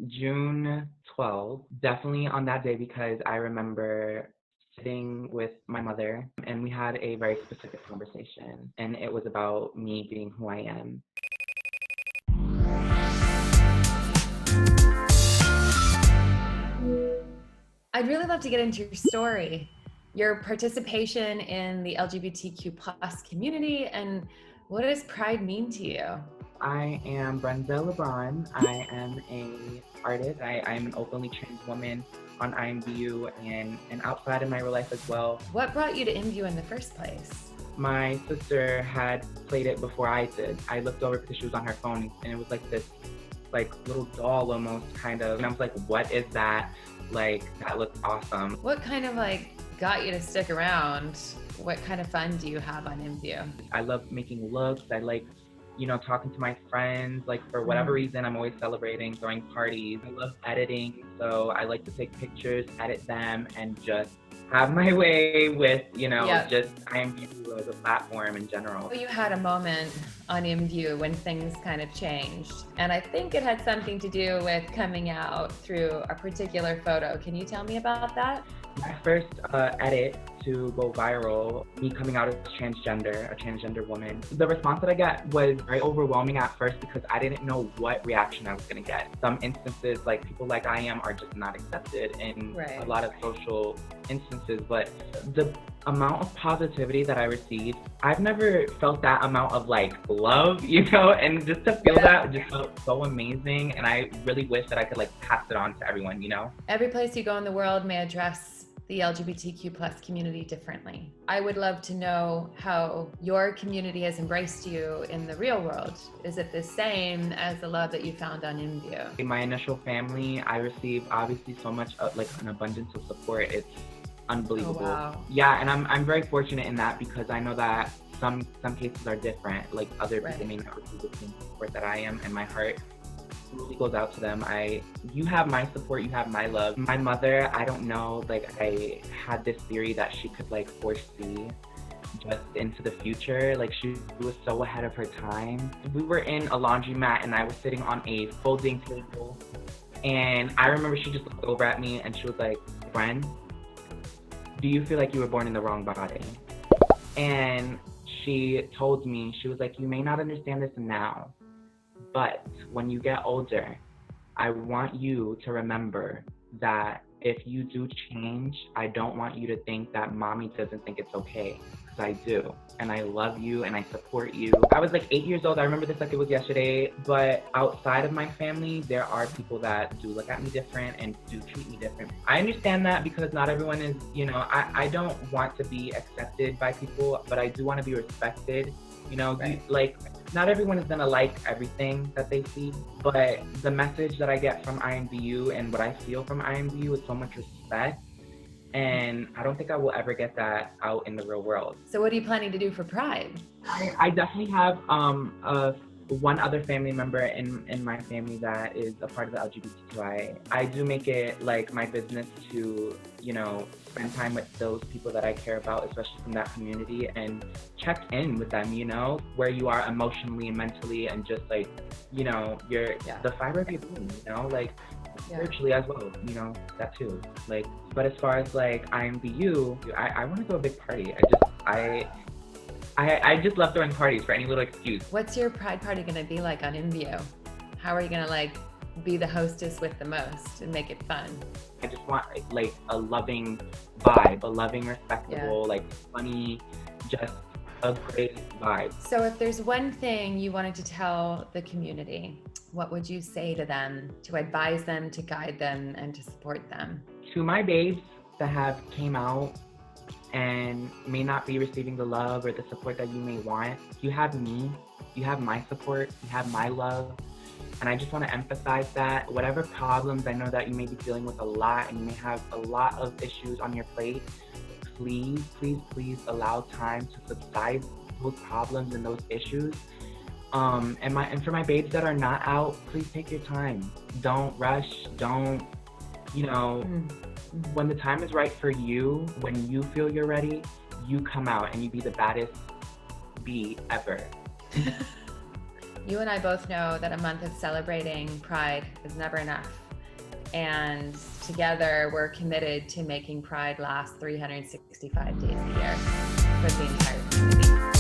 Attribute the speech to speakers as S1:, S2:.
S1: June 12th, definitely on that day because I remember sitting with my mother and we had a very specific conversation and it was about me being who I am.
S2: I'd really love to get into your story, your participation in the LGBTQ plus community, and what does pride mean to you?
S1: I am Brenda LeBron. I am a artist. I'm an openly trans woman on IMVU and outside of my real life as well.
S2: What brought you to IMVU in the first place?
S1: My sister had played it before I did. I looked over because she was on her phone and it was like this little doll almost kind of. And I was like, what is that? Like, that looks awesome.
S2: What kind of got you to stick around? What kind of fun do you have on IMVU?
S1: I love making looks. I like, talking to my friends. Like, for whatever reason, I'm always celebrating, throwing parties. I love editing, so I like to take pictures, edit them, and just have my way with, just IMVU as a platform in general.
S2: You had a moment on IMVU when things kind of changed, and I think it had something to do with coming out through a particular photo. Can you tell me about that?
S1: My first edit to go viral, me coming out as a transgender woman. The response that I got was very overwhelming at first because I didn't know what reaction I was gonna get. Some instances, like people like I am, are just not accepted in a lot of social instances, but the amount of positivity that I received, I've never felt that amount of love, and just to feel that just felt so amazing. And I really wish that I could pass it on to everyone,
S2: Every place you go in the world may address the LGBTQ plus community differently. I would love to know how your community has embraced you in the real world. Is it the same as the love that you found on IMVU?
S1: In my initial family, I received obviously so much an abundance of support. It's unbelievable.
S2: Oh, wow.
S1: Yeah, and I'm very fortunate in that because I know that some cases are different. Like other people may not receive the same support that I am, and my heart really goes out to them. You have my support, you have my love. My mother, I don't know, I had this theory that she could foresee just into the future. She was so ahead of her time. We were in a laundromat and I was sitting on a folding table, and I remember she just looked over at me and she was like, "Friend, do you feel like you were born in the wrong body?" And she told me, she was like, "You may not understand this now, but when you get older, I want you to remember that if you do change, I don't want you to think that mommy doesn't think it's okay, because I do. And I love you and I support you." I was 8 years old. I remember this like it was yesterday. But outside of my family, there are people that do look at me different and do treat me different. I understand that because not everyone is, I don't want to be accepted by people, but I do want to be respected. Not everyone is gonna like everything that they see, but the message that I get from IMVU and what I feel from IMVU is so much respect, and I don't think I will ever get that out in the real world.
S2: So what are you planning to do for Pride?
S1: I definitely have one other family member in my family that is a part of the LGBTQI. I do make it my business to, spend time with those people that I care about, especially from that community, and check in with them, where you are emotionally and mentally, and just you're the fiber of your being, spiritually as well, that too. But as far as IMVU, I want to throw a big party. I just love throwing parties for any little excuse.
S2: What's your Pride party gonna be like on IMVU? How are you gonna be the hostess with the most and make it fun?
S1: I just want a loving vibe, a loving, respectable, funny, just a great vibe.
S2: So if there's one thing you wanted to tell the community, what would you say to them to advise them, to guide them, and to support them?
S1: To my babes that have came out and may not be receiving the love or the support that you may want, you have me, you have my support, you have my love. And I just want to emphasize that whatever problems, I know that you may be dealing with a lot and you may have a lot of issues on your plate, please, please, please allow time to subside those problems and those issues. And for my babes that are not out, please take your time. Don't rush. Don't, when the time is right for you, when you feel you're ready, you come out and you be the baddest bee ever.
S2: You and I both know that a month of celebrating Pride is never enough. And together we're committed to making Pride last 365 days a year for the entire community.